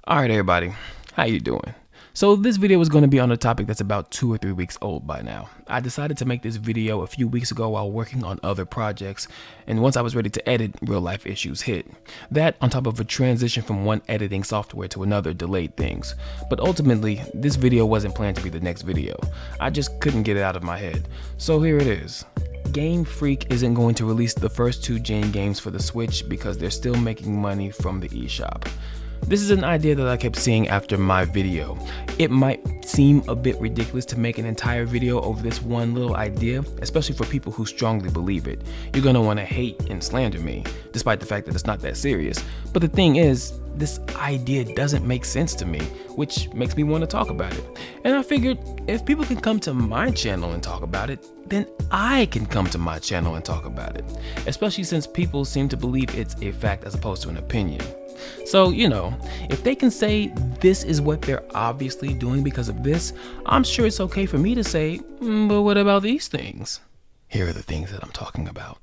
Alright everybody, how you doing? So this video is going to be on a topic that's about 2 or 3 weeks old by now. I decided to make this video a few weeks ago while working on other projects, and once I was ready to edit, real life issues hit. That, on top of a transition from one editing software to another, delayed things. But ultimately, this video wasn't planned to be the next video. I just couldn't get it out of my head. So here it is. Game Freak isn't going to release the first 2 Gen games for the Switch because they're still making money from the eShop. This is an idea that I kept seeing after my video. It might seem a bit ridiculous to make an entire video over this one little idea, especially for people who strongly believe it. You're gonna wanna hate and slander me, despite the fact that it's not that serious. But the thing is, this idea doesn't make sense to me, which makes me wanna talk about it. And I figured, if people can come to my channel and talk about it, then I can come to my channel and talk about it. Especially since people seem to believe it's a fact as opposed to an opinion. So, if they can say this is what they're obviously doing because of this, I'm sure it's okay for me to say, but what about these things? Here are the things that I'm talking about.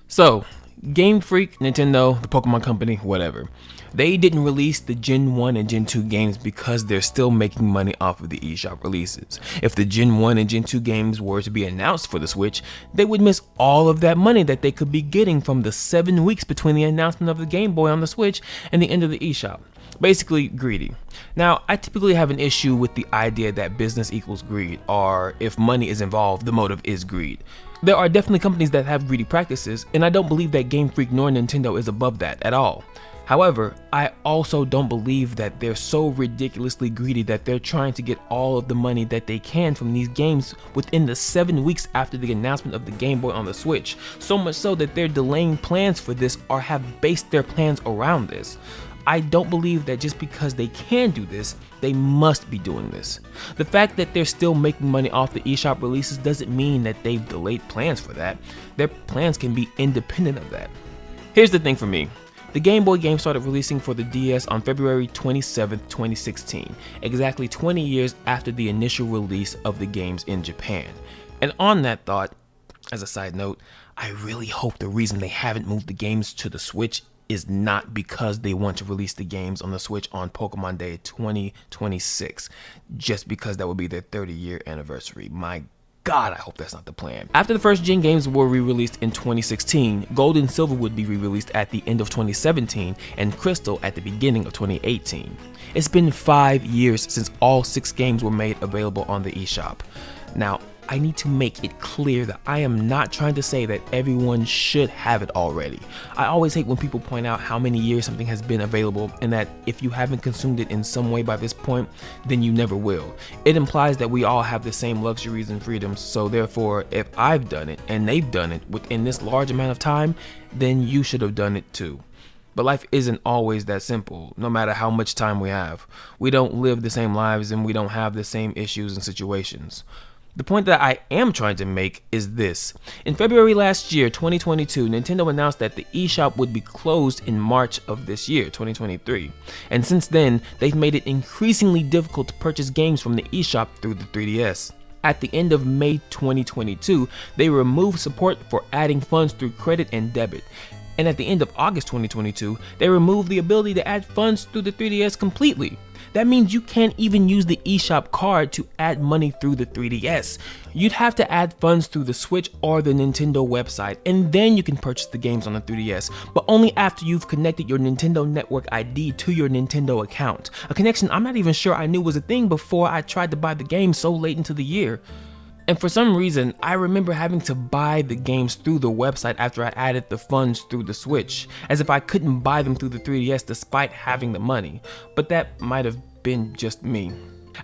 So, Game Freak, Nintendo, the Pokémon company, whatever. They didn't release the Gen 1 and Gen 2 games because they're still making money off of the eShop releases. If the Gen 1 and Gen 2 games were to be announced for the Switch, they would miss all of that money that they could be getting from the 7 weeks between the announcement of the Game Boy on the Switch and the end of the eShop. Basically, greedy. Now, I typically have an issue with the idea that business equals greed, or if money is involved, the motive is greed. There are definitely companies that have greedy practices, and I don't believe that Game Freak nor Nintendo is above that at all. However, I also don't believe that they're so ridiculously greedy that they're trying to get all of the money that they can from these games within the 7 weeks after the announcement of the Game Boy on the Switch, so much so that they're delaying plans for this or have based their plans around this. I don't believe that just because they can do this, they must be doing this. The fact that they're still making money off the eShop releases doesn't mean that they've delayed plans for that. Their plans can be independent of that. Here's the thing for me. The Game Boy game started releasing for the DS on February 27, 2016, exactly 20 years after the initial release of the games in Japan. And on that thought, as a side note, I really hope the reason they haven't moved the games to the Switch is not because they want to release the games on the Switch on Pokémon Day 2026, just because that would be their 30-year anniversary. My God, I hope that's not the plan. After the first gen games were re-released in 2016, Gold and Silver would be re-released at the end of 2017 and Crystal at the beginning of 2018. It's been 5 years since all 6 games were made available on the eShop. Now, I need to make it clear that I am not trying to say that everyone should have it already. I always hate when people point out how many years something has been available and that if you haven't consumed it in some way by this point, then you never will. It implies that we all have the same luxuries and freedoms, so therefore, if I've done it and they've done it within this large amount of time, then you should have done it too. But life isn't always that simple, no matter how much time we have. We don't live the same lives and we don't have the same issues and situations. The point that I am trying to make is this. In February last year, 2022, Nintendo announced that the eShop would be closed in March of this year, 2023. And since then, they've made it increasingly difficult to purchase games from the eShop through the 3DS. At the end of May 2022, they removed support for adding funds through credit and debit. And at the end of August 2022, they removed the ability to add funds through the 3DS completely. That means you can't even use the eShop card to add money through the 3DS. You'd have to add funds through the Switch or the Nintendo website, and then you can purchase the games on the 3DS, but only after you've connected your Nintendo Network ID to your Nintendo account. A connection I'm not even sure I knew was a thing before I tried to buy the game so late into the year. And for some reason, I remember having to buy the games through the website after I added the funds through the Switch, as if I couldn't buy them through the 3DS despite having the money. But that might have been just me.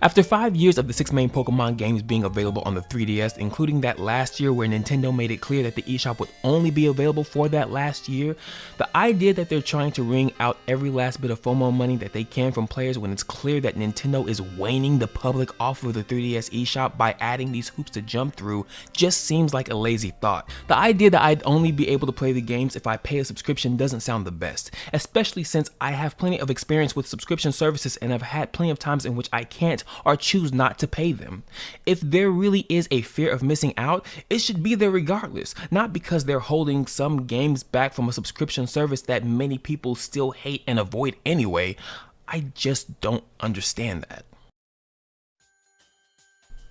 After 5 years of the 6 main Pokemon games being available on the 3DS, including that last year where Nintendo made it clear that the eShop would only be available for that last year, the idea that they're trying to wring out every last bit of FOMO money that they can from players when it's clear that Nintendo is waning the public off of the 3DS eShop by adding these hoops to jump through just seems like a lazy thought. The idea that I'd only be able to play the games if I pay a subscription doesn't sound the best, especially since I have plenty of experience with subscription services and I've had plenty of times in which I can't can't or choose not to pay them. If there really is a fear of missing out, it should be there regardless, not because they're holding some games back from a subscription service that many people still hate and avoid anyway. I just don't understand that.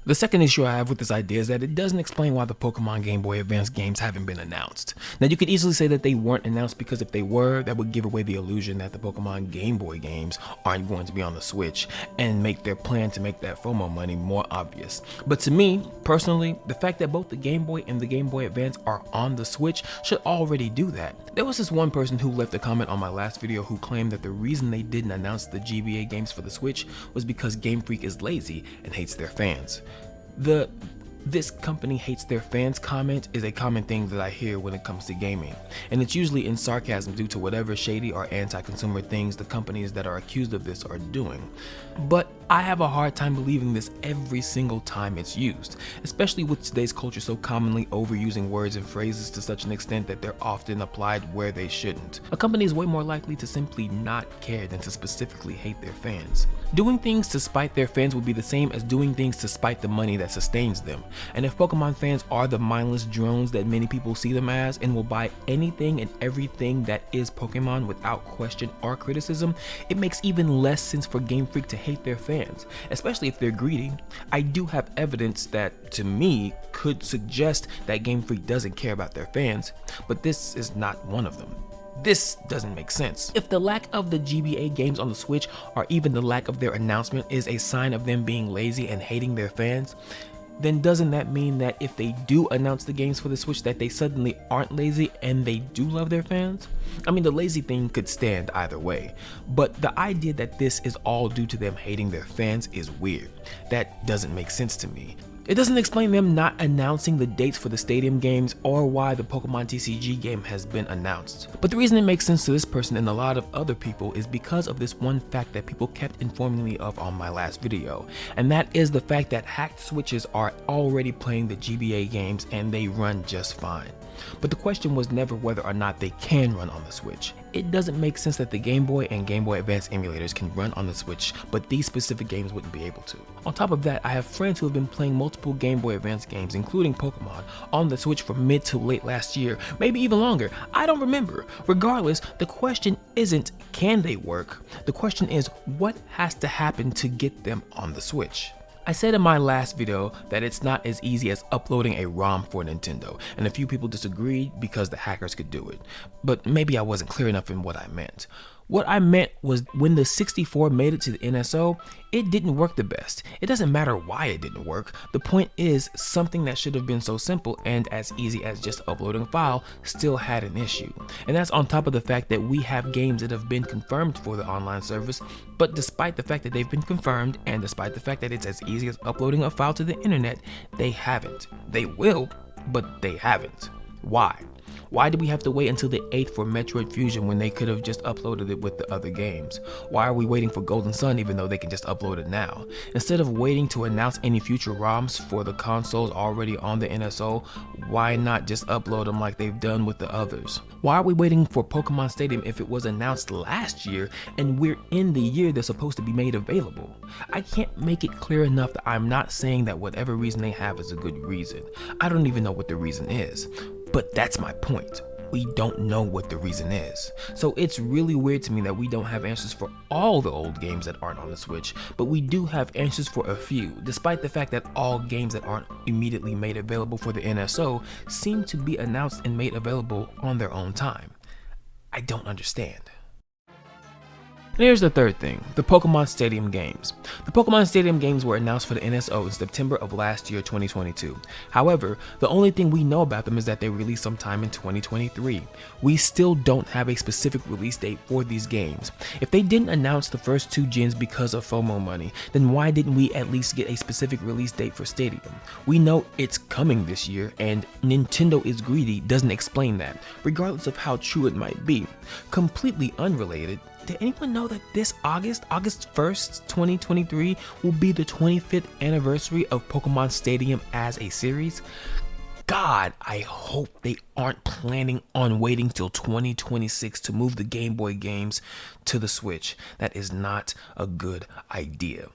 The second issue I have with this idea is that it doesn't explain why the Pokemon Game Boy Advance games haven't been announced. Now, you could easily say that they weren't announced because if they were, that would give away the illusion that the Pokemon Game Boy games aren't going to be on the Switch and make their plan to make that FOMO money more obvious. But to me, personally, the fact that both the Game Boy and the Game Boy Advance are on the Switch should already do that. There was this one person who left a comment on my last video who claimed that the reason they didn't announce the GBA games for the Switch was because Game Freak is lazy and hates their fans. This company hates their fans comment is a common thing that I hear when it comes to gaming, and it's usually in sarcasm due to whatever shady or anti-consumer things the companies that are accused of this are doing. But I have a hard time believing this every single time it's used, especially with today's culture so commonly overusing words and phrases to such an extent that they're often applied where they shouldn't. A company is way more likely to simply not care than to specifically hate their fans. Doing things to spite their fans would be the same as doing things to spite the money that sustains them. And if Pokemon fans are the mindless drones that many people see them as and will buy anything and everything that is Pokemon without question or criticism, it makes even less sense for Game Freak to hate their fans, especially if they're greedy. I do have evidence that, to me, could suggest that Game Freak doesn't care about their fans, but this is not one of them. This doesn't make sense. If the lack of the GBA games on the Switch or even the lack of their announcement is a sign of them being lazy and hating their fans, then doesn't that mean that if they do announce the games for the Switch that they suddenly aren't lazy and they do love their fans? I mean, the lazy thing could stand either way, but the idea that this is all due to them hating their fans is weird. That doesn't make sense to me. It doesn't explain them not announcing the dates for the Stadium games or why the Pokemon TCG game has been announced. But the reason it makes sense to this person and a lot of other people is because of this one fact that people kept informing me of on my last video, and that is the fact that hacked Switches are already playing the GBA games and they run just fine. But the question was never whether or not they can run on the Switch. It doesn't make sense that the Game Boy and Game Boy Advance emulators can run on the Switch, but these specific games wouldn't be able to. On top of that, I have friends who have been playing multiple Game Boy Advance games, including Pokemon, on the Switch from mid to late last year, maybe even longer. I don't remember. Regardless, the question isn't can they work, the question is what has to happen to get them on the Switch. I said in my last video that it's not as easy as uploading a ROM for Nintendo, and a few people disagreed because the hackers could do it, but maybe I wasn't clear enough in what I meant. What I meant was when the 64 made it to the NSO, it didn't work the best. It doesn't matter why it didn't work. The point is, something that should have been so simple and as easy as just uploading a file still had an issue. And that's on top of the fact that we have games that have been confirmed for the online service, but despite the fact that they've been confirmed and despite the fact that it's as easy as uploading a file to the internet, they haven't. They will, but they haven't. Why? Why did we have to wait until the 8th for Metroid Fusion when they could have just uploaded it with the other games? Why are we waiting for Golden Sun even though they can just upload it now? Instead of waiting to announce any future ROMs for the consoles already on the NSO, why not just upload them like they've done with the others? Why are we waiting for Pokemon Stadium if it was announced last year and we're in the year they're supposed to be made available? I can't make it clear enough that I'm not saying that whatever reason they have is a good reason. I don't even know what the reason is. But that's my point. We don't know what the reason is. So it's really weird to me that we don't have answers for all the old games that aren't on the Switch, but we do have answers for a few, despite the fact that all games that aren't immediately made available for the NSO seem to be announced and made available on their own time. I don't understand. And here's the third thing, the Pokemon Stadium games. The Pokemon Stadium games were announced for the NSO in September of last year, 2022. However, the only thing we know about them is that they released sometime in 2023. We still don't have a specific release date for these games. If they didn't announce the first two gens because of FOMO money, then why didn't we at least get a specific release date for Stadium? We know it's coming this year, and Nintendo is greedy doesn't explain that, regardless of how true it might be. Completely unrelated, did anyone know that this August 1st, 2023 will be the 25th anniversary of Pokemon Stadium as a series? God, I hope they aren't planning on waiting till 2026 to move the Game Boy games to the Switch. That is not a good idea.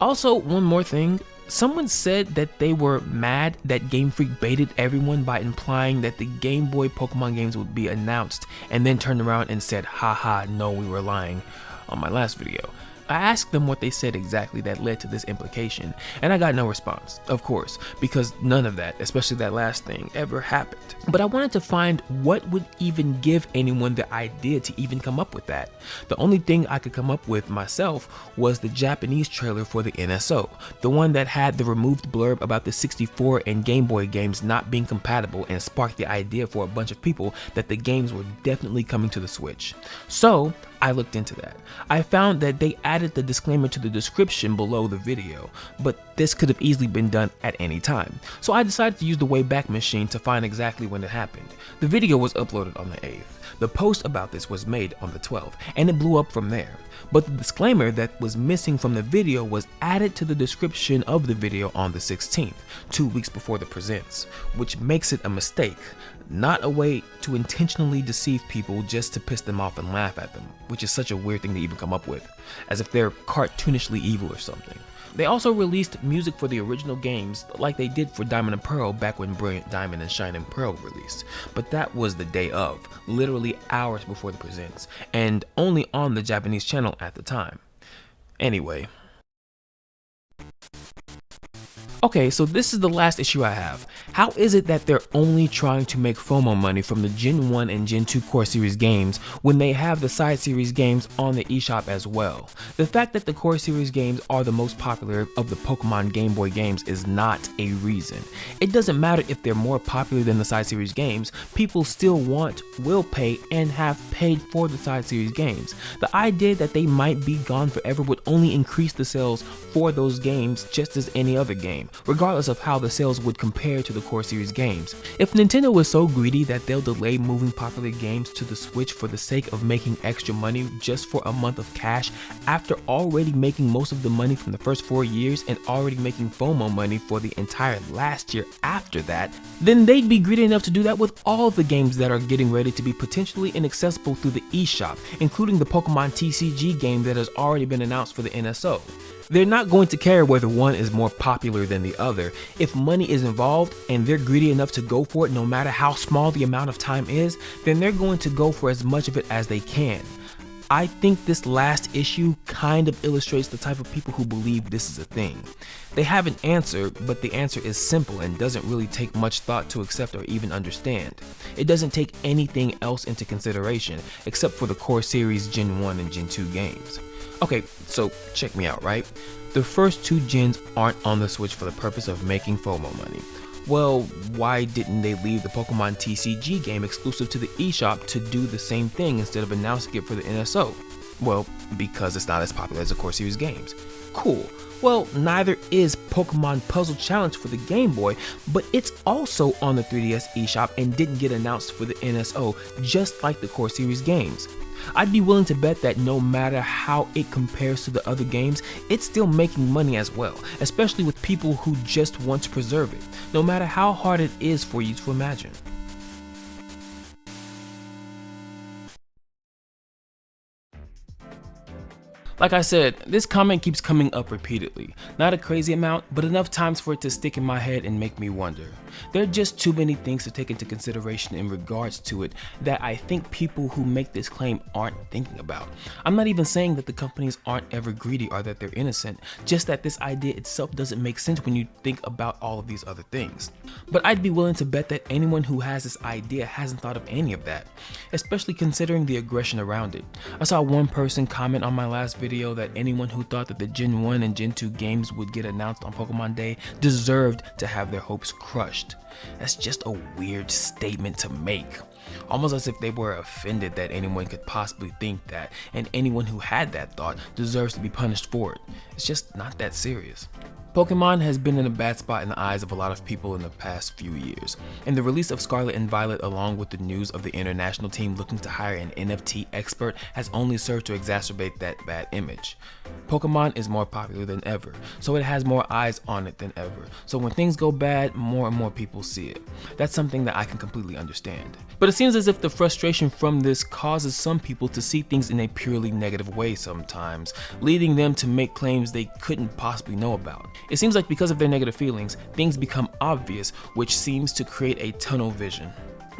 Also, one more thing. Someone said that they were mad that Game Freak baited everyone by implying that the Game Boy Pokemon games would be announced and then turned around and said, haha, no, we were lying on my last video. I asked them what they said exactly that led to this implication, and I got no response, of course, because none of that, especially that last thing, ever happened. But I wanted to find what would even give anyone the idea to even come up with that. The only thing I could come up with myself was the Japanese trailer for the NSO, the one that had the removed blurb about the 64 and Game Boy games not being compatible and sparked the idea for a bunch of people that the games were definitely coming to the Switch. So I looked into that. I found that they added the disclaimer to the description below the video, but this could have easily been done at any time. So I decided to use the Wayback Machine to find exactly when it happened. The video was uploaded on the 8th. The post about this was made on the 12th, and it blew up from there. But the disclaimer that was missing from the video was added to the description of the video on the 16th, 2 weeks before the presents, which makes it a mistake, not a way to intentionally deceive people just to piss them off and laugh at them, which is such a weird thing to even come up with, as if they're cartoonishly evil or something. They also released music for the original games like they did for Diamond and Pearl back when Brilliant Diamond and Shining Pearl released, but that was the day of, literally hours before the presents, and only on the Japanese channel at the time. Anyway. Okay, so this is the last issue I have. How is it that they're only trying to make FOMO money from the Gen 1 and Gen 2 Core Series games when they have the side series games on the eShop as well? The fact that the Core Series games are the most popular of the Pokemon Game Boy games is not a reason. It doesn't matter if they're more popular than the side series games, people still want, will pay, and have paid for the side series games. The idea that they might be gone forever would only increase the sales for those games just as any other game, regardless of how the sales would compare to the Core Series games. If Nintendo was so greedy that they'll delay moving popular games to the Switch for the sake of making extra money just for a month of cash after already making most of the money from the first 4 years and already making FOMO money for the entire last year after that, then they'd be greedy enough to do that with all the games that are getting ready to be potentially inaccessible through the eShop, including the Pokemon TCG game that has already been announced for the NSO. They're not going to care whether one is more popular than the other. If money is involved and they're greedy enough to go for it no matter how small the amount of time is, then they're going to go for as much of it as they can. I think this last issue kind of illustrates the type of people who believe this is a thing. They have an answer, but the answer is simple and doesn't really take much thought to accept or even understand. It doesn't take anything else into consideration except for the Core Series Gen 1 and Gen 2 games. Okay, so check me out, right? The first 2 gens aren't on the Switch for the purpose of making FOMO money. Well, why didn't they leave the Pokemon TCG game exclusive to the eShop to do the same thing instead of announcing it for the NSO? Well, because it's not as popular as the Core Series games. Cool. Well, neither is Pokemon Puzzle Challenge for the Game Boy, but it's also on the 3DS eShop and didn't get announced for the NSO, just like the Core Series games. I'd be willing to bet that no matter how it compares to the other games, it's still making money as well, especially with people who just want to preserve it, no matter how hard it is for you to imagine. Like I said, this comment keeps coming up repeatedly. Not a crazy amount, but enough times for it to stick in my head and make me wonder. There are just too many things to take into consideration in regards to it that I think people who make this claim aren't thinking about. I'm not even saying that the companies aren't ever greedy or that they're innocent, just that this idea itself doesn't make sense when you think about all of these other things. But I'd be willing to bet that anyone who has this idea hasn't thought of any of that, especially considering the aggression around it. I saw one person comment on my last video that anyone who thought that the Gen 1 and Gen 2 games would get announced on Pokemon Day deserved to have their hopes crushed. That's just a weird statement to make. Almost as if they were offended that anyone could possibly think that, and anyone who had that thought deserves to be punished for it. It's just not that serious. Pokemon has been in a bad spot in the eyes of a lot of people in the past few years, and the release of Scarlet and Violet along with the news of the international team looking to hire an NFT expert has only served to exacerbate that bad image. Pokemon is more popular than ever, so it has more eyes on it than ever, so when things go bad, more and more people see it. That's something that I can completely understand. But it seems as if the frustration from this causes some people to see things in a purely negative way sometimes, leading them to make claims they couldn't possibly know about. It seems like because of their negative feelings, things become obvious, which seems to create a tunnel vision.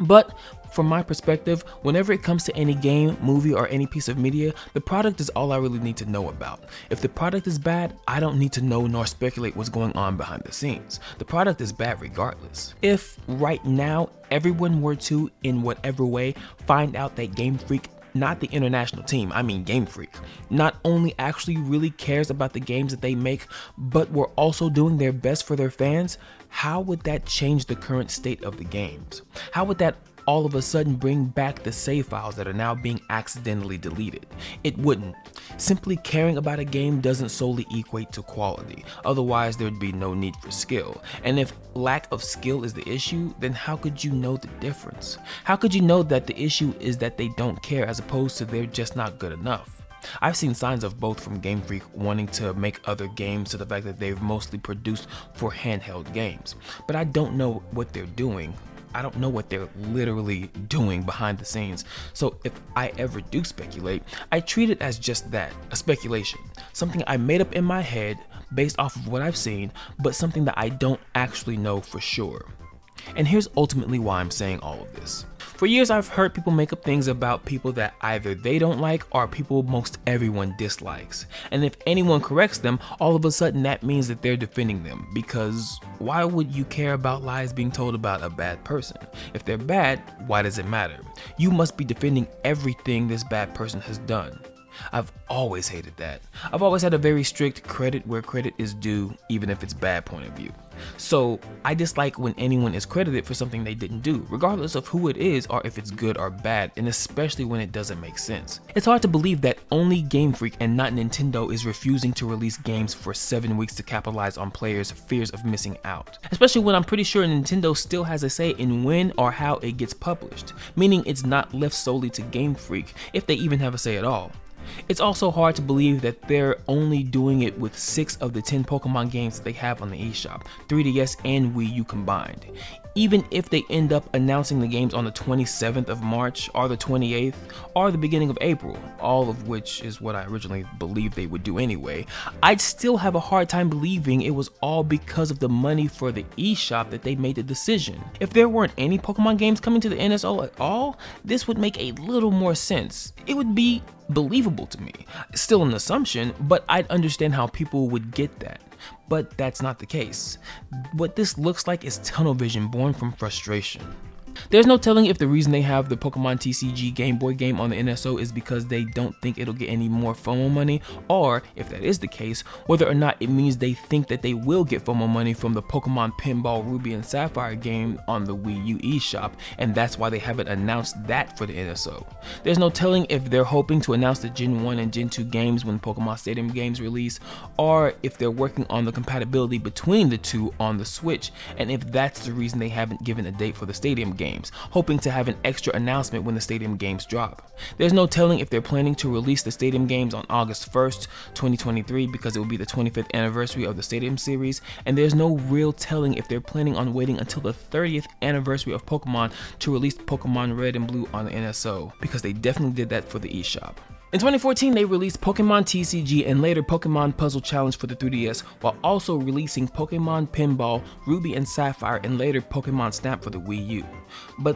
But from my perspective, whenever it comes to any game, movie, or any piece of media, the product is all I really need to know about. If the product is bad, I don't need to know nor speculate what's going on behind the scenes. The product is bad regardless. If right now everyone were to, in whatever way, find out that Game Freak, not the international team, I mean Game Freak, not only actually really cares about the games that they make, but were also doing their best for their fans, how would that change the current state of the games? How would that all of a sudden bring back the save files that are now being accidentally deleted? It wouldn't. Simply caring about a game doesn't solely equate to quality, otherwise there'd be no need for skill. And if lack of skill is the issue, then how could you know the difference? How could you know that the issue is that they don't care as opposed to they're just not good enough? I've seen signs of both from Game Freak wanting to make other games to the fact that they've mostly produced for handheld games, but I don't know what they're doing. I don't know what they're literally doing behind the scenes, so if I ever do speculate, I treat it as just that, a speculation. Something I made up in my head based off of what I've seen, but something that I don't actually know for sure. And here's ultimately why I'm saying all of this. For years I've heard people make up things about people that either they don't like or people most everyone dislikes. And if anyone corrects them, all of a sudden that means that they're defending them, because why would you care about lies being told about a bad person? If they're bad, why does it matter? You must be defending everything this bad person has done. I've always hated that. I've always had a very strict credit where credit is due, even if it's bad point of view. So I dislike when anyone is credited for something they didn't do, regardless of who it is or if it's good or bad, and especially when it doesn't make sense. It's hard to believe that only Game Freak and not Nintendo is refusing to release games for 7 weeks to capitalize on players' fears of missing out. Especially when I'm pretty sure Nintendo still has a say in when or how it gets published, meaning it's not left solely to Game Freak, if they even have a say at all. It's also hard to believe that they're only doing it with 6 of the 10 Pokemon games that they have on the eShop, 3DS and Wii U combined. Even if they end up announcing the games on the 27th of March or the 28th or the beginning of April, all of which is what I originally believed they would do anyway, I'd still have a hard time believing it was all because of the money for the eShop that they made the decision. If there weren't any Pokemon games coming to the NSO at all, this would make a little more sense. It would be believable to me. Still an assumption, but I'd understand how people would get that. But that's not the case. What this looks like is tunnel vision born from frustration. There's no telling if the reason they have the Pokemon TCG Game Boy game on the NSO is because they don't think it'll get any more FOMO money, or if that is the case, whether or not it means they think that they will get FOMO money from the Pokemon Pinball Ruby and Sapphire game on the Wii U eShop, and that's why they haven't announced that for the NSO. There's no telling if they're hoping to announce the Gen 1 and Gen 2 games when Pokemon Stadium games release, or if they're working on the compatibility between the two on the Switch, and if that's the reason they haven't given a date for the Stadium games, hoping to have an extra announcement when the Stadium games drop. There's no telling if they're planning to release the Stadium games on August 1st, 2023 because it will be the 25th anniversary of the Stadium series, and there's no real telling if they're planning on waiting until the 30th anniversary of Pokemon to release Pokemon Red and Blue on the NSO, because they definitely did that for the eShop. In 2014, they released Pokemon TCG and later Pokemon Puzzle Challenge for the 3DS, while also releasing Pokemon Pinball, Ruby and Sapphire, and later Pokemon Snap for the Wii U. But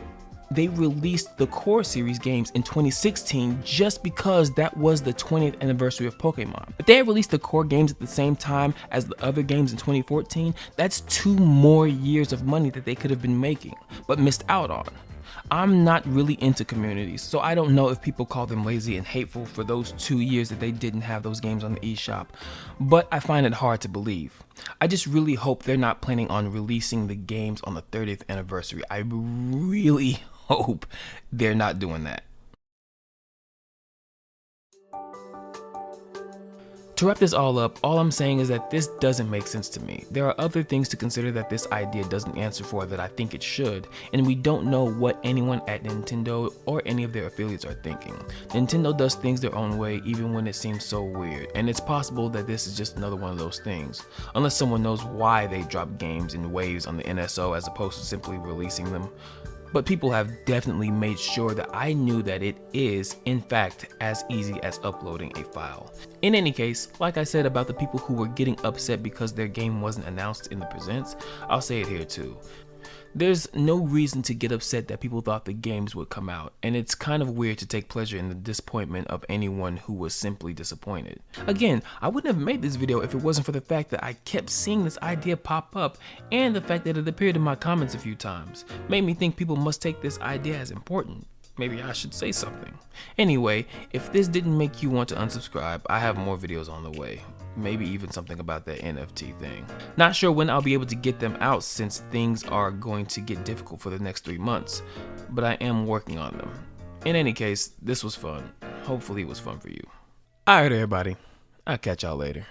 they released the core series games in 2016 just because that was the 20th anniversary of Pokemon. If they had released the core games at the same time as the other games in 2014, that's 2 more years of money that they could have been making, but missed out on. I'm not really into communities, so I don't know if people call them lazy and hateful for those 2 years that they didn't have those games on the eShop, but I find it hard to believe. I just really hope they're not planning on releasing the games on the 30th anniversary. I really hope they're not doing that. To wrap this all up, all I'm saying is that this doesn't make sense to me. There are other things to consider that this idea doesn't answer for that I think it should, and we don't know what anyone at Nintendo or any of their affiliates are thinking. Nintendo does things their own way even when it seems so weird, and it's possible that this is just another one of those things, unless someone knows why they drop games in waves on the NSO as opposed to simply releasing them. But people have definitely made sure that I knew that it is, in fact, as easy as uploading a file. In any case, like I said about the people who were getting upset because their game wasn't announced in the presents, I'll say it here too. There's no reason to get upset that people thought the games would come out, and it's kind of weird to take pleasure in the disappointment of anyone who was simply disappointed. Again, I wouldn't have made this video if it wasn't for the fact that I kept seeing this idea pop up, and the fact that it appeared in my comments a few times. Made me think people must take this idea as important. Maybe I should say something. Anyway, if this didn't make you want to unsubscribe, I have more videos on the way. Maybe even something about that NFT thing. Not sure when I'll be able to get them out since things are going to get difficult for the next 3 months, but I am working on them. In any case, this was fun. Hopefully it was fun for you. Alright everybody, I'll catch y'all later.